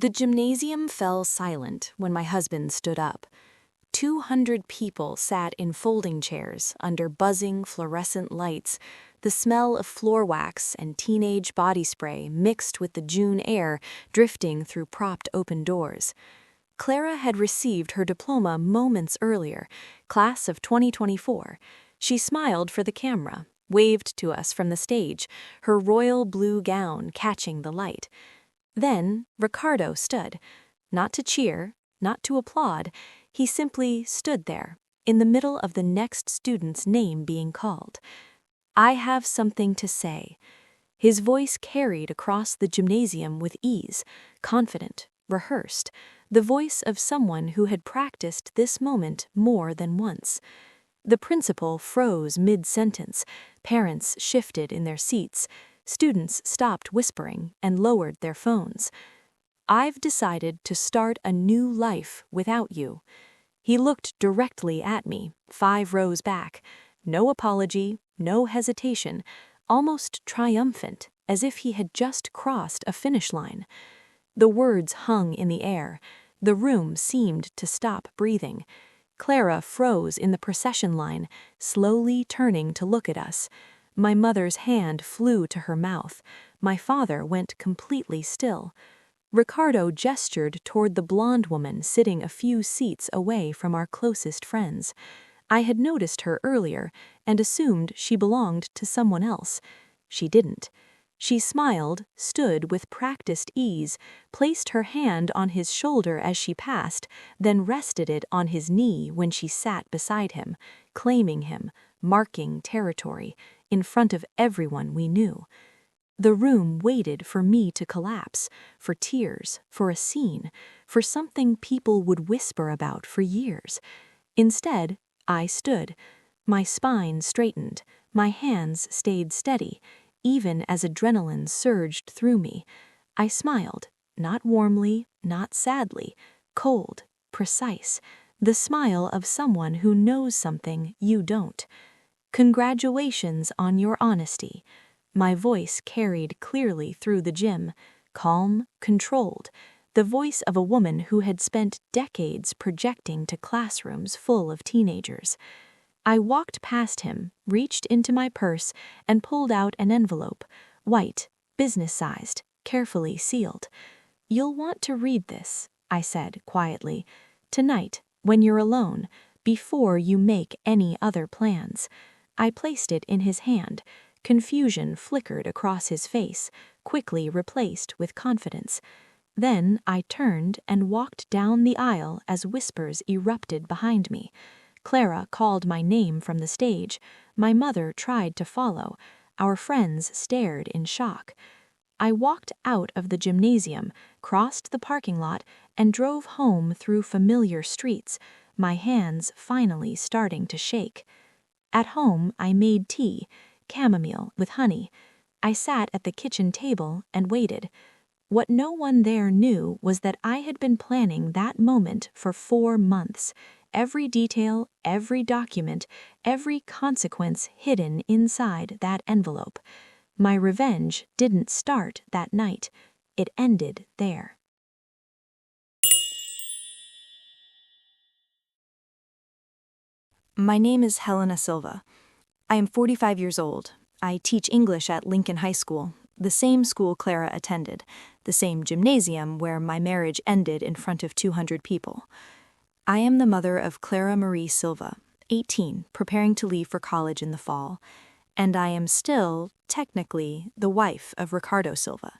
The gymnasium fell silent when my husband stood up. 200 people sat in folding chairs under buzzing fluorescent lights, the smell of floor wax and teenage body spray mixed with the June air drifting through propped open doors. Clara had received her diploma moments earlier, class of 2024. She smiled for the camera, waved to us from the stage, her royal blue gown catching the light. Then Ricardo stood, not to cheer, not to applaud. He simply stood there, in the middle of the next student's name being called. "I have something to say." His voice carried across the gymnasium with ease, confident, rehearsed, the voice of someone who had practiced this moment more than once. The principal froze mid-sentence, parents shifted in their seats, students stopped whispering and lowered their phones. "I've decided to start a new life without you." He looked directly at me, 5 rows back. No apology, no hesitation, almost triumphant, as if he had just crossed a finish line. The words hung in the air. The room seemed to stop breathing. Clara froze in the procession line, slowly turning to look at us. My mother's hand flew to her mouth. My father went completely still. Ricardo gestured toward the blonde woman sitting a few seats away from our closest friends. I had noticed her earlier and assumed she belonged to someone else. She didn't. She smiled, stood with practiced ease, placed her hand on his shoulder as she passed, then rested it on his knee when she sat beside him, claiming him, marking territory, in front of everyone we knew. The room waited for me to collapse, for tears, for a scene, for something people would whisper about for years. Instead, I stood. My spine straightened, my hands stayed steady, even as adrenaline surged through me. I smiled, not warmly, not sadly, cold, precise, the smile of someone who knows something you don't. "Congratulations on your honesty." My voice carried clearly through the gym, calm, controlled, the voice of a woman who had spent decades projecting to classrooms full of teenagers. I walked past him, reached into my purse, and pulled out an envelope, white, business-sized, carefully sealed. "You'll want to read this," I said quietly, "tonight, when you're alone, before you make any other plans." I placed it in his hand. Confusion flickered across his face, quickly replaced with confidence. Then I turned and walked down the aisle as whispers erupted behind me. Clara called my name from the stage. My mother tried to follow. Our friends stared in shock. I walked out of the gymnasium, crossed the parking lot, and drove home through familiar streets, my hands finally starting to shake. At home, I made tea, chamomile with honey. I sat at the kitchen table and waited. What no one there knew was that I had been planning that moment for 4 months. Every detail, every document, every consequence hidden inside that envelope. My revenge didn't start that night. It ended there. My name is Helena Silva. I am 45 years old. I teach English at Lincoln High School, the same school Clara attended, the same gymnasium where my marriage ended in front of 200 people. I am the mother of Clara Marie Silva, 18, preparing to leave for college in the fall, and I am still, technically, the wife of Ricardo Silva.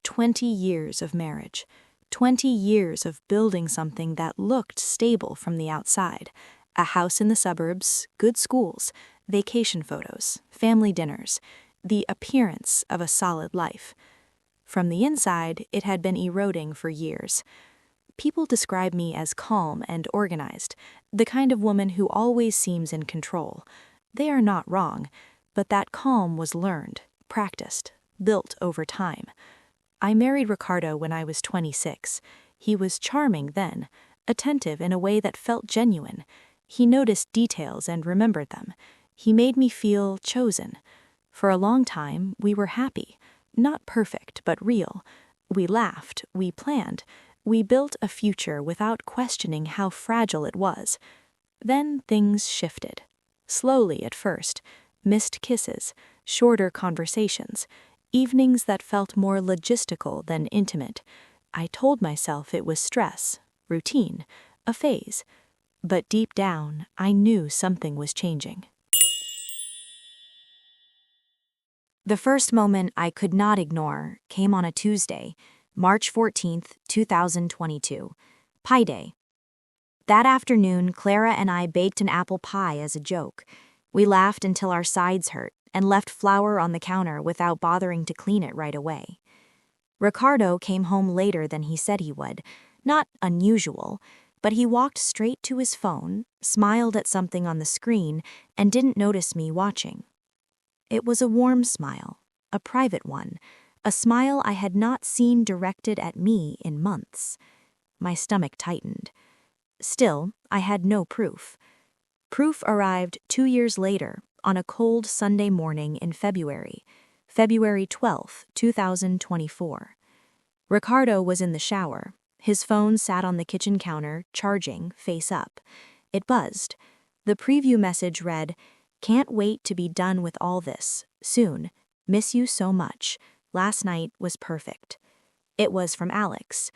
20 years of marriage, 20 years of building something that looked stable from the outside, a house in the suburbs, good schools, vacation photos, family dinners, the appearance of a solid life. From the inside, it had been eroding for years. People describe me as calm and organized, the kind of woman who always seems in control. They are not wrong, but that calm was learned, practiced, built over time. I married Ricardo when I was 26. He was charming then, attentive in a way that felt genuine. He noticed details and remembered them. He made me feel chosen. For a long time, we were happy. Not perfect, but real. We laughed, we planned, we built a future without questioning how fragile it was. Then things shifted. Slowly at first, missed kisses, shorter conversations, evenings that felt more logistical than intimate. I told myself it was stress, routine, a phase. But deep down, I knew something was changing. The first moment I could not ignore came on a Tuesday, March 14th, 2022, Pie Day. That afternoon, Clara and I baked an apple pie as a joke. We laughed until our sides hurt and left flour on the counter without bothering to clean it right away. Ricardo came home later than he said he would, not unusual, but he walked straight to his phone, smiled at something on the screen, and didn't notice me watching. It was a warm smile, a private one, a smile I had not seen directed at me in months. My stomach tightened. Still, I had no proof. Proof arrived 2 years later, on a cold Sunday morning in February 12, 2024. Ricardo was in the shower. His phone sat on the kitchen counter, charging, face up. It buzzed. The preview message read, "Can't wait to be done with all this. Soon. Miss you so much. Last night was perfect." It was from Alex.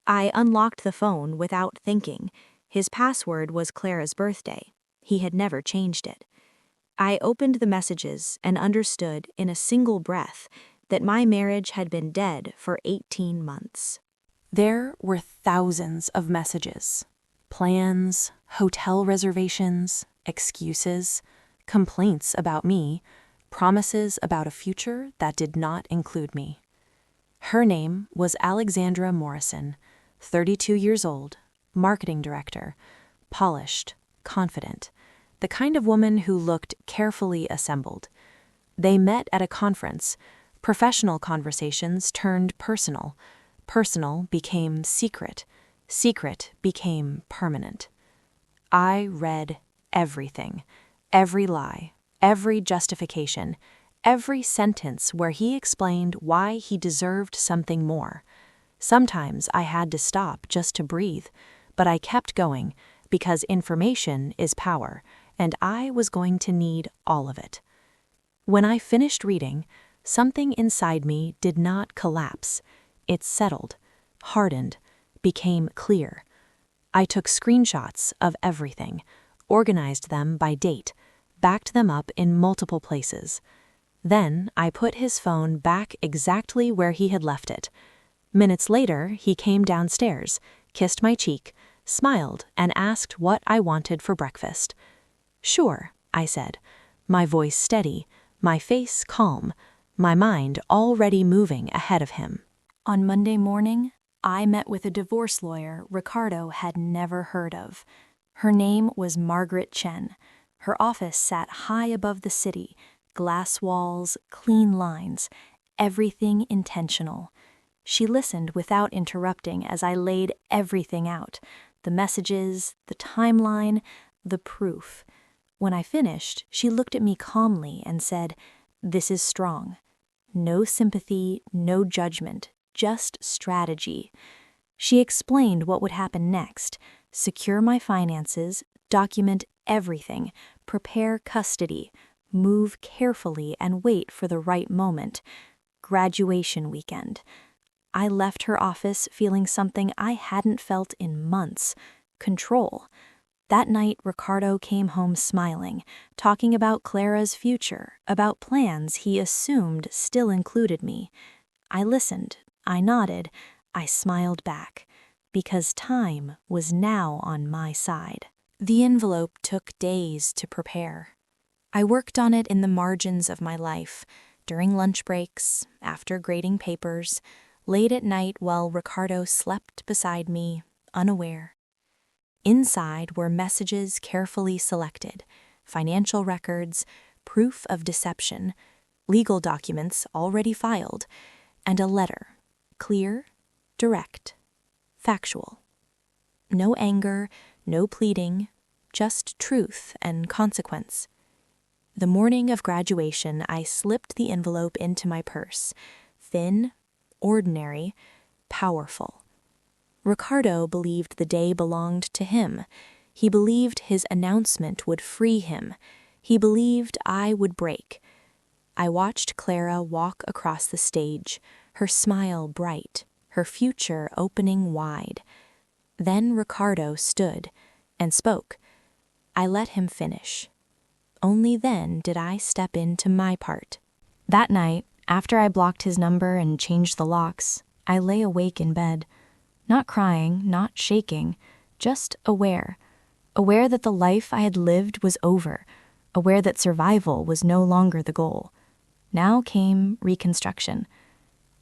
I unlocked the phone without thinking. His password was Clara's birthday. He had never changed it. I opened the messages and understood in a single breath that my marriage had been dead for 18 months. There were thousands of messages. Plans, hotel reservations, excuses, complaints about me, promises about a future that did not include me. Her name was Alexandra Morrison, 32 years old, marketing director, polished, confident, the kind of woman who looked carefully assembled. They met at a conference. Professional conversations turned personal. Personal became secret. Secret became permanent. I read everything, every lie, every justification, every sentence where he explained why he deserved something more. Sometimes I had to stop just to breathe, but I kept going because information is power, and I was going to need all of it. When I finished reading, something inside me did not collapse. It settled, hardened, became clear. I took screenshots of everything, organized them by date, backed them up in multiple places. Then I put his phone back exactly where he had left it. Minutes later, he came downstairs, kissed my cheek, smiled, and asked what I wanted for breakfast. "Sure," I said, my voice steady, my face calm, my mind already moving ahead of him. On Monday morning, I met with a divorce lawyer Ricardo had never heard of. Her name was Margaret Chen. Her office sat high above the city, glass walls, clean lines, everything intentional. She listened without interrupting as I laid everything out, the messages, the timeline, the proof. When I finished, she looked at me calmly and said, "This is strong." No sympathy, no judgment, just strategy. She explained what would happen next: secure my finances, document everything, prepare custody, move carefully and wait for the right moment. Graduation weekend. I left her office feeling something I hadn't felt in months: control. That night, Ricardo came home smiling, talking about Clara's future, about plans he assumed still included me. I listened, I nodded, I smiled back, because time was now on my side. The envelope took days to prepare. I worked on it in the margins of my life, during lunch breaks, after grading papers, late at night while Ricardo slept beside me, unaware. Inside were messages carefully selected, financial records, proof of deception, legal documents already filed, and a letter, clear, direct, factual. No anger, no pleading, just truth and consequence. The morning of graduation, I slipped the envelope into my purse, thin, ordinary, powerful. Ricardo believed the day belonged to him. He believed his announcement would free him. He believed I would break. I watched Clara walk across the stage, her smile bright, her future opening wide. Then Ricardo stood and spoke. I let him finish. Only then did I step into my part. That night, after I blocked his number and changed the locks, I lay awake in bed. Not crying, not shaking, just aware. Aware that the life I had lived was over. Aware that survival was no longer the goal. Now came reconstruction.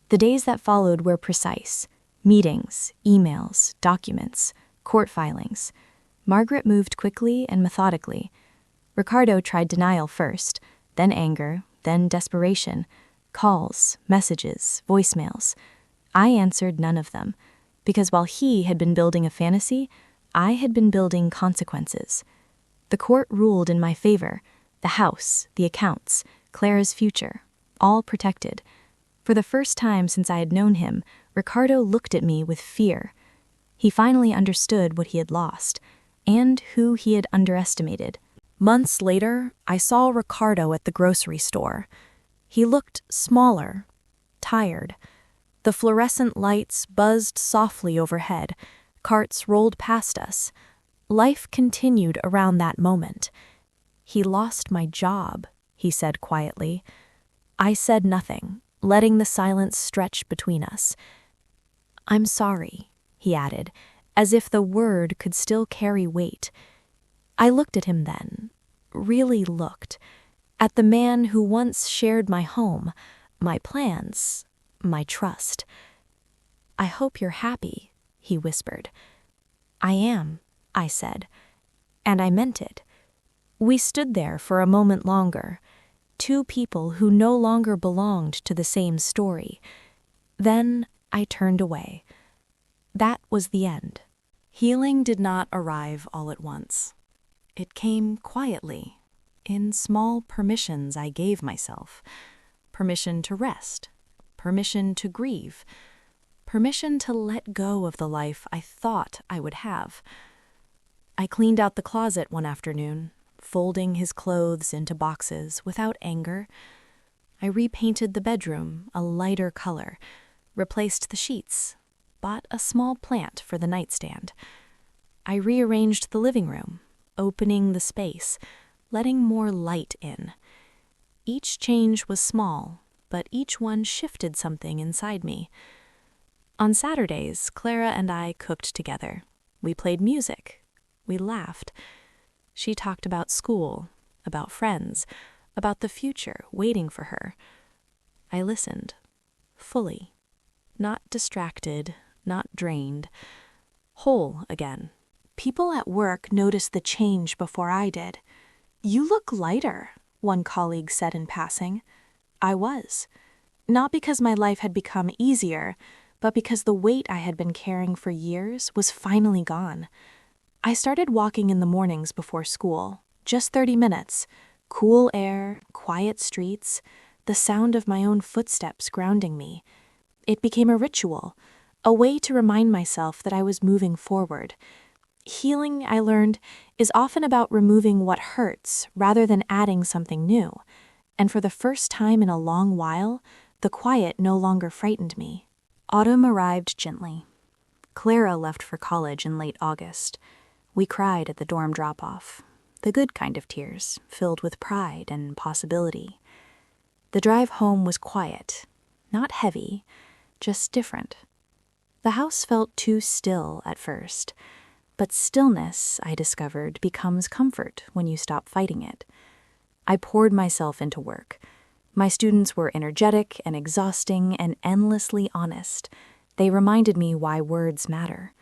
The days that followed were precise. Meetings, emails, documents, court filings. Margaret moved quickly and methodically. Ricardo tried denial first, then anger, then desperation. Calls, messages, voicemails. I answered none of them, because while he had been building a fantasy, I had been building consequences. The court ruled in my favor. The house, the accounts, Clara's future, all protected. For the first time since I had known him, Ricardo looked at me with fear. He finally understood what he had lost, and who he had underestimated. Months later, I saw Ricardo at the grocery store. He looked smaller, tired. The fluorescent lights buzzed softly overhead. Carts rolled past us. Life continued around that moment. He lost my job, he said quietly. I said nothing, letting the silence stretch between us. I'm sorry, he added, as if the word could still carry weight. I looked at him then, really looked, at the man who once shared my home, my plans, my trust. I hope you're happy, he whispered. I am, I said, and I meant it. We stood there for a moment longer, two people who no longer belonged to the same story. Then I turned away. That was the end. Healing did not arrive all at once. It came quietly, in small permissions I gave myself. Permission to rest, permission to grieve, permission to let go of the life I thought I would have. I cleaned out the closet one afternoon, folding his clothes into boxes without anger. I repainted the bedroom a lighter color, replaced the sheets, bought a small plant for the nightstand. I rearranged the living room, opening the space, letting more light in. Each change was small, but each one shifted something inside me. On Saturdays, Clara and I cooked together. We played music. We laughed. She talked about school, about friends, about the future waiting for her. I listened, fully, not distracted, not drained, whole again. People at work noticed the change before I did. You look lighter, one colleague said in passing. I was. Not because my life had become easier, but because the weight I had been carrying for years was finally gone. I started walking in the mornings before school, just 30 minutes. Cool air, quiet streets, the sound of my own footsteps grounding me. It became a ritual, a way to remind myself that I was moving forward. Healing, I learned, is often about removing what hurts rather than adding something new. And for the first time in a long while, the quiet no longer frightened me. Autumn arrived gently. Clara left for college in late August. We cried at the dorm drop-off, the good kind of tears, filled with pride and possibility. The drive home was quiet, not heavy, just different. The house felt too still at first, but stillness, I discovered, becomes comfort when you stop fighting it. I poured myself into work. My students were energetic and exhausting and endlessly honest. They reminded me why words matter.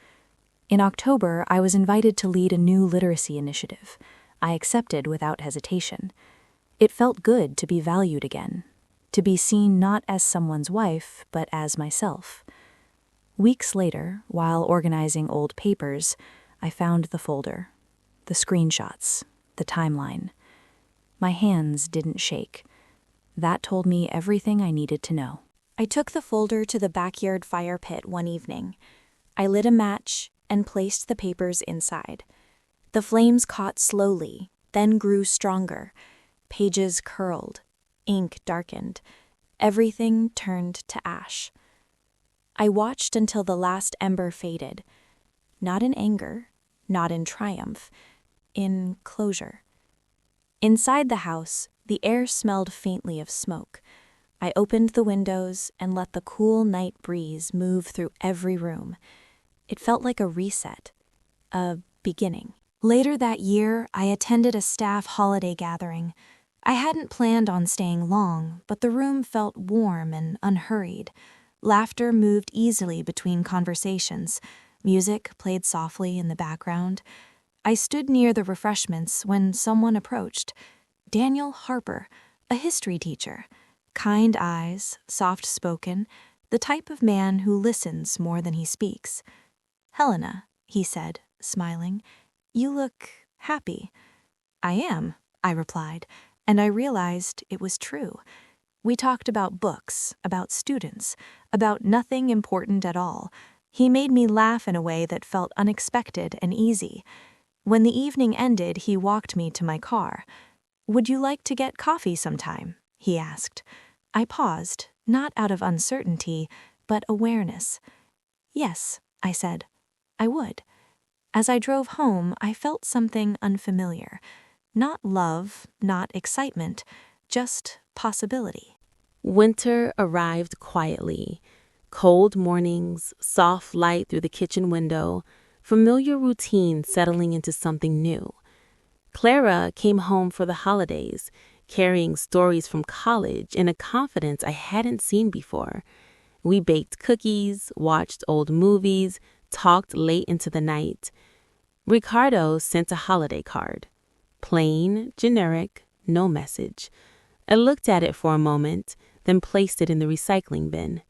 In October, I was invited to lead a new literacy initiative. I accepted without hesitation. It felt good to be valued again, to be seen not as someone's wife, but as myself. Weeks later, while organizing old papers, I found the folder, the screenshots, the timeline. My hands didn't shake. That told me everything I needed to know. I took the folder to the backyard fire pit one evening. I lit a match and placed the papers inside. The flames caught slowly, then grew stronger. Pages curled, ink darkened. Everything turned to ash. I watched until the last ember faded, not in anger, not in triumph, in closure. Inside the house, the air smelled faintly of smoke. I opened the windows and let the cool night breeze move through every room. It felt like a reset, a beginning. Later that year, I attended a staff holiday gathering. I hadn't planned on staying long, but the room felt warm and unhurried. Laughter moved easily between conversations. Music played softly in the background. I stood near the refreshments when someone approached. Daniel Harper, a history teacher. Kind eyes, soft-spoken, the type of man who listens more than he speaks. "Helena," he said, smiling, "you look happy." "I am," I replied, and I realized it was true. We talked about books, about students, about nothing important at all. He made me laugh in a way that felt unexpected and easy. When the evening ended, he walked me to my car. "Would you like to get coffee sometime?" he asked. I paused, not out of uncertainty, but awareness. "Yes," I said, "I would." As I drove home, I felt something unfamiliar. Not love, not excitement, just possibility. Winter arrived quietly. Cold mornings, soft light through the kitchen window, familiar routine settling into something new. Clara came home for the holidays, carrying stories from college in a confidence I hadn't seen before. We baked cookies, watched old movies, talked late into the night. Ricardo sent a holiday card. Plain, generic, no message. I looked at it for a moment, then placed it in the recycling bin.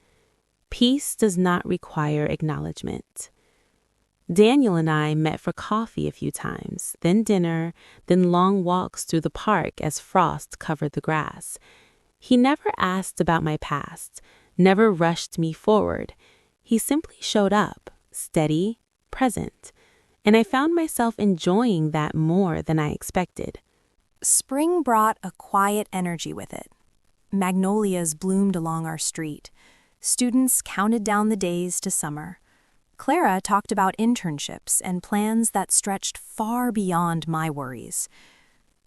Peace does not require acknowledgement. Daniel and I met for coffee a few times, then dinner, then long walks through the park as frost covered the grass. He never asked about my past, never rushed me forward. He simply showed up, steady, present, and I found myself enjoying that more than I expected. Spring brought a quiet energy with it. Magnolias bloomed along our street. Students counted down the days to summer. Clara talked about internships and plans that stretched far beyond my worries.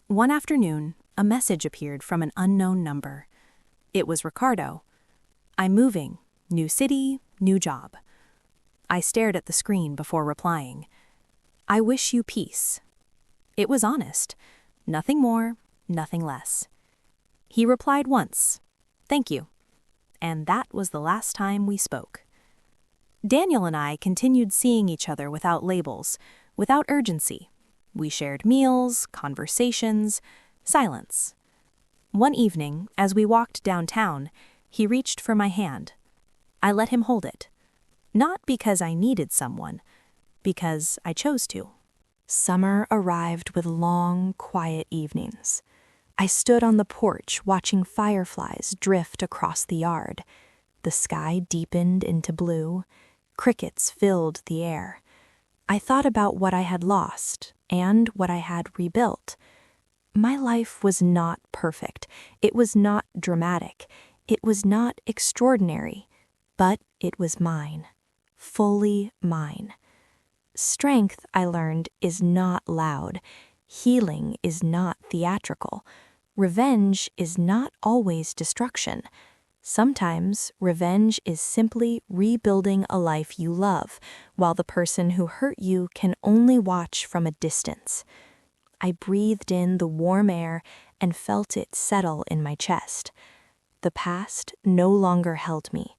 One afternoon, a message appeared from an unknown number. It was Ricardo. "I'm moving. New city, new job." I stared at the screen before replying. "I wish you peace." It was honest. Nothing more, nothing less. He replied once, "Thank you." And that was the last time we spoke. Daniel and I continued seeing each other without labels, without urgency. We shared meals, conversations, silence. One evening, as we walked downtown, he reached for my hand. I let him hold it. Not because I needed someone, because I chose to. Summer arrived with long, quiet evenings. I stood on the porch watching fireflies drift across the yard. The sky deepened into blue. Crickets filled the air. I thought about what I had lost and what I had rebuilt. My life was not perfect. It was not dramatic. It was not extraordinary. But it was mine. Fully mine. Strength, I learned, is not loud. Healing is not theatrical. Revenge is not always destruction. Sometimes revenge is simply rebuilding a life you love, while the person who hurt you can only watch from a distance. I breathed in the warm air and felt it settle in my chest. The past no longer held me.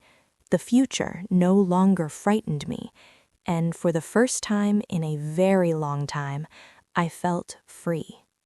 The future no longer frightened me. And for the first time in a very long time, I felt free.